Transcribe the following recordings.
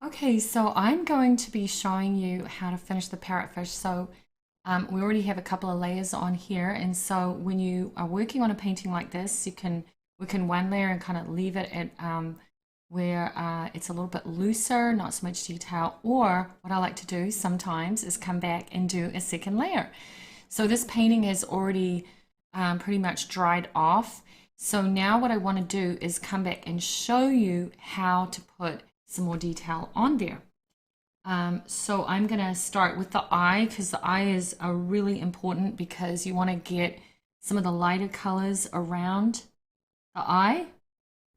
Okay, so I'm going to be showing you how to finish the parrotfish. So we already have a couple of layers on here, and so when you are working on a painting like this, you can work in one layer and kind of leave it at where it's a little bit looser, not so much detail. Or what I like to do sometimes is come back and do a second layer. So this painting is already pretty much dried off. So now what I want to do is come back and show you how to put some more detail on there. So I'm going to start with the eye because the eye is really important because you want to get some of the lighter colors around the eye.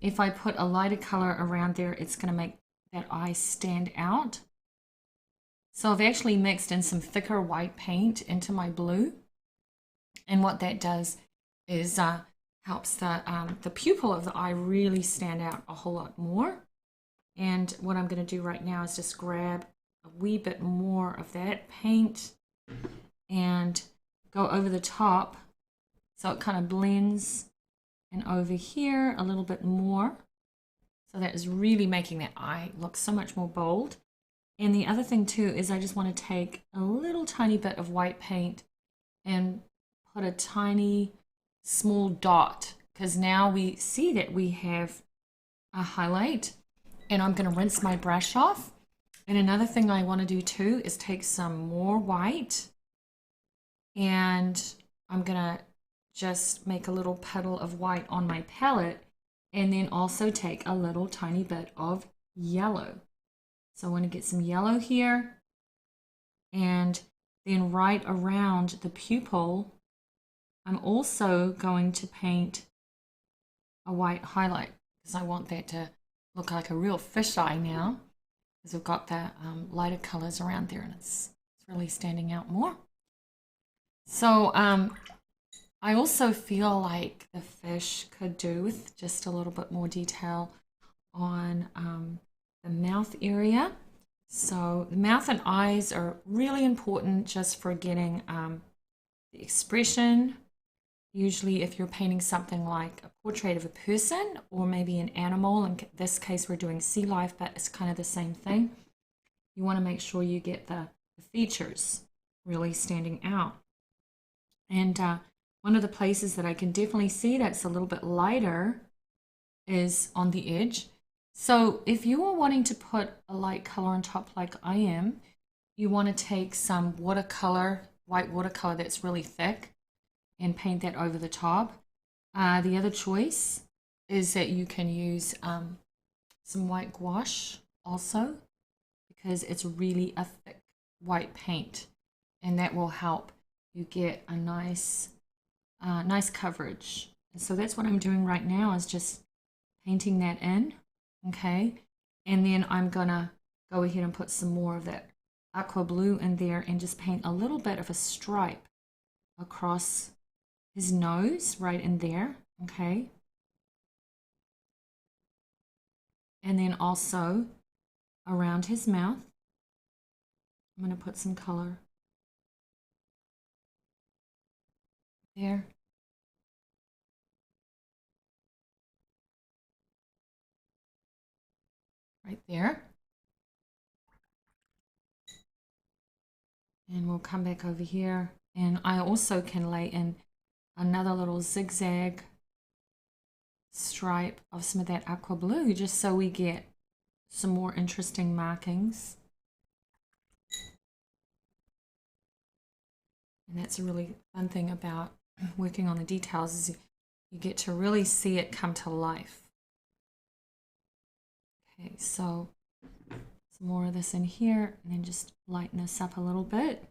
If I put a lighter color around there, it's going to make that eye stand out. So I've actually mixed in some thicker white paint into my blue. And what that does is helps the pupil of the eye really stand out a whole lot more. And what I'm going to do right now is just grab a wee bit more of that paint and go over the top so it kind of blends, and over here a little bit more. So that is really making that eye look so much more bold. And the other thing too is I just want to take a little tiny bit of white paint and put a tiny small dot, because now we see that we have a highlight. And I'm going to rinse my brush off. And another thing I want to do too is take some more white, and I'm going to just make a little puddle of white on my palette, and then also take a little tiny bit of yellow. So I want to get some yellow here, and then right around the pupil, I'm also going to paint a white highlight because I want that to look like a real fish eye now, because we've got the lighter colors around there and it's really standing out more. So I also feel like the fish could do with just a little bit more detail on the mouth area. So the mouth and eyes are really important just for getting the expression. Usually if you're painting something like a portrait of a person or maybe an animal, in this case we're doing sea life, but it's kind of the same thing. You want to make sure you get the features really standing out. And one of the places that I can definitely see that's a little bit lighter is on the edge. So if you are wanting to put a light color on top like I am, you want to take some watercolor, white watercolor that's really thick, and paint that over the top. The other choice is that you can use some white gouache also, because it's really a thick white paint, and that will help you get a nice coverage. And so that's what I'm doing right now, is just painting that in, okay? And then I'm gonna go ahead and put some more of that aqua blue in there and just paint a little bit of a stripe across his nose right in there, okay? And then also around his mouth, I'm going to put some color there. Right there. And we'll come back over here. And I also can lay in another little zigzag stripe of some of that aqua blue, just so we get some more interesting markings. And that's a really fun thing about working on the details, is you get to really see it come to life. Okay, so some more of this in here, and then just lighten this up a little bit.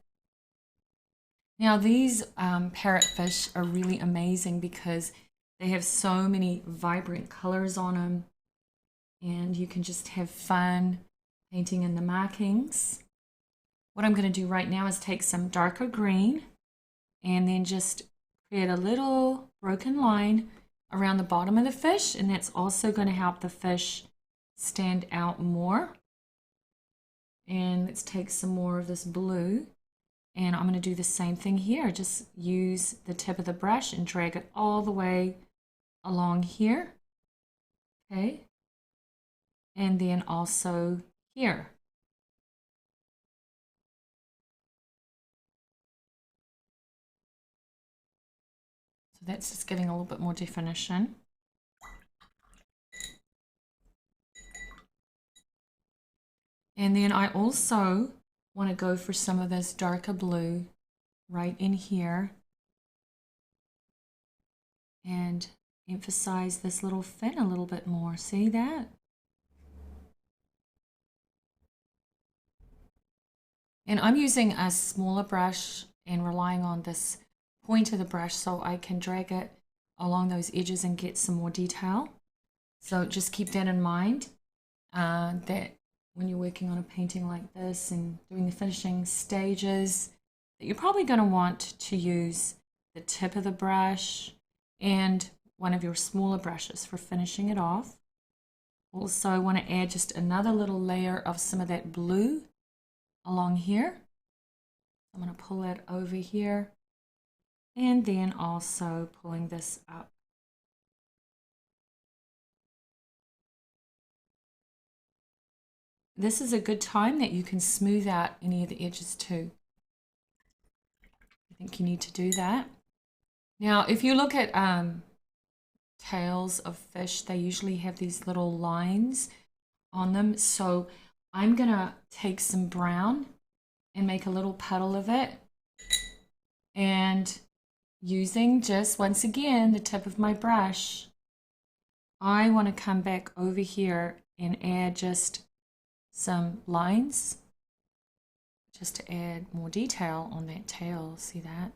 Now these parrotfish are really amazing because they have so many vibrant colors on them, and you can just have fun painting in the markings. What I'm going to do right now is take some darker green and then just create a little broken line around the bottom of the fish, and that's also going to help the fish stand out more. And let's take some more of this blue, and I'm going to do the same thing here. Just use the tip of the brush and drag it all the way along here, okay? And then also here. So that's just giving a little bit more definition. And then I also want to go for some of this darker blue right in here and emphasize this little fin a little bit more. See that? And I'm using a smaller brush and relying on this point of the brush so I can drag it along those edges and get some more detail. So just keep that in mind, that when you're working on a painting like this and doing the finishing stages, that you're probably going to want to use the tip of the brush and one of your smaller brushes for finishing it off. Also, I want to add just another little layer of some of that blue along here. I'm going to pull that over here and then also pulling this up. This is a good time that you can smooth out any of the edges too. I think you need to do that. Now, if you look at tails of fish, they usually have these little lines on them. So I'm gonna take some brown and make a little puddle of it. And using just, once again, the tip of my brush, I want to come back over here and add just some lines just to add more detail on that tail. See that?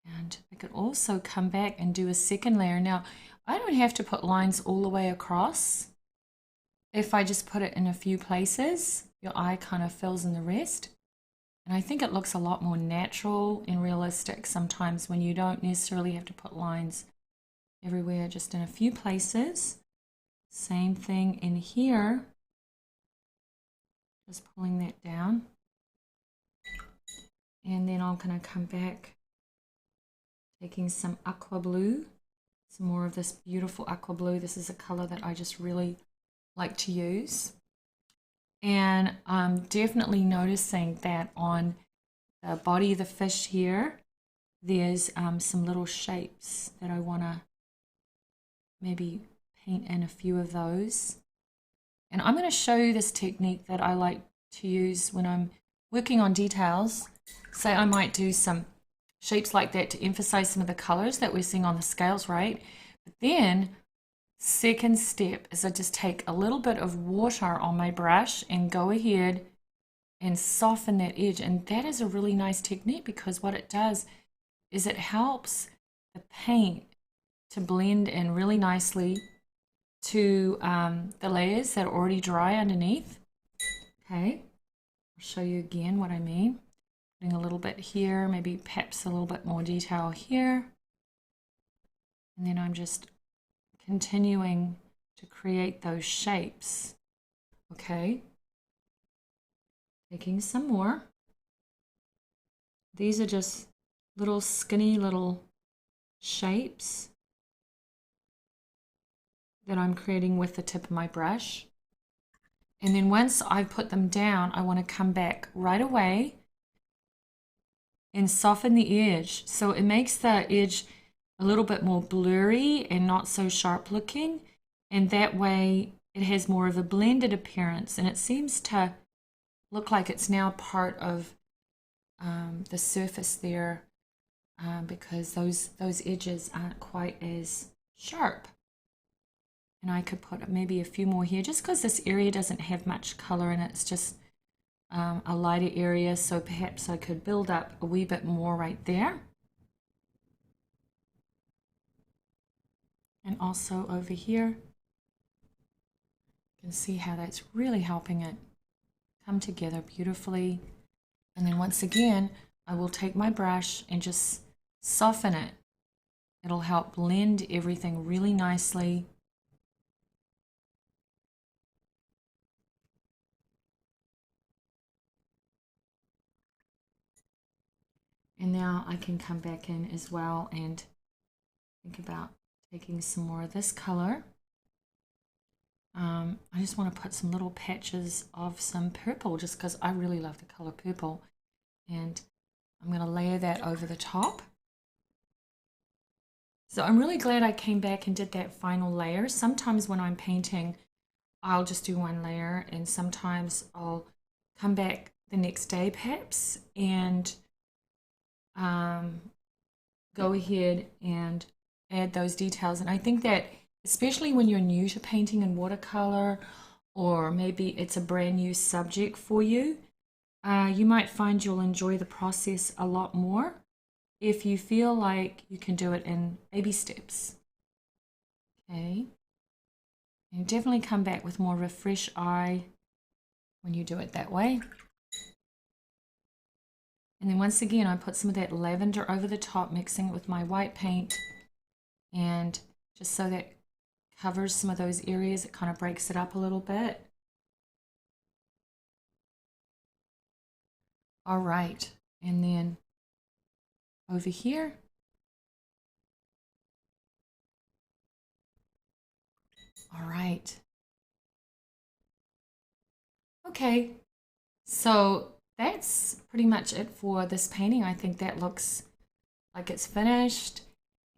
And I could also come back and do a second layer. Now, I don't have to put lines all the way across. If I just put it in a few places, your eye kind of fills in the rest. And I think it looks a lot more natural and realistic sometimes when you don't necessarily have to put lines everywhere, just in a few places. Same thing in here. Just pulling that down. And then I'm going to come back, taking some aqua blue, some more of this beautiful aqua blue. This is a color that I just really like to use. And I'm definitely noticing that on the body of the fish here, there's some little shapes that I want to maybe paint in a few of those. And I'm going to show you this technique that I like to use when I'm working on details. Say I might do some shapes like that to emphasize some of the colors that we're seeing on the scales, right? But then second step is I just take a little bit of water on my brush and go ahead and soften that edge. And that is a really nice technique because what it does is it helps the paint to blend in really nicely to the layers that are already dry underneath. Okay, I'll show you again what I mean. Putting a little bit here, maybe perhaps a little bit more detail here. And then I'm just continuing to create those shapes. Okay, taking some more. These are just little skinny little shapes that I'm creating with the tip of my brush. And then once I put them down, I want to come back right away and soften the edge. So it makes the edge a little bit more blurry and not so sharp looking. And that way it has more of a blended appearance. And it seems to look like it's now part of the surface there because those edges aren't quite as sharp. And I could put maybe a few more here just because this area doesn't have much color in it. It's just a lighter area, so perhaps I could build up a wee bit more right there. And also over here, you can see how that's really helping it come together beautifully. And then once again, I will take my brush and just soften it. It'll help blend everything really nicely. And now I can come back in as well and think about taking some more of this color. I just want to put some little patches of some purple just because I really love the color purple. And I'm going to layer that over the top. So I'm really glad I came back and did that final layer. Sometimes when I'm painting, I'll just do one layer, and sometimes I'll come back the next day perhaps and go ahead and add those details. And I think that especially when you're new to painting in watercolor, or maybe it's a brand new subject for you, you might find you'll enjoy the process a lot more if you feel like you can do it in baby steps. Okay, and definitely come back with more of a fresh eye when you do it that way. And then once again, I put some of that lavender over the top, mixing it with my white paint, and just so that covers some of those areas, it kind of breaks it up a little bit. All right, and then over here, all right. Okay, so that's pretty much it for this painting. I think that looks like it's finished,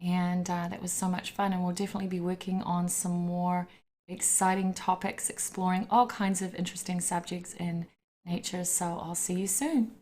and that was so much fun, and we'll definitely be working on some more exciting topics, exploring all kinds of interesting subjects in nature. So I'll see you soon.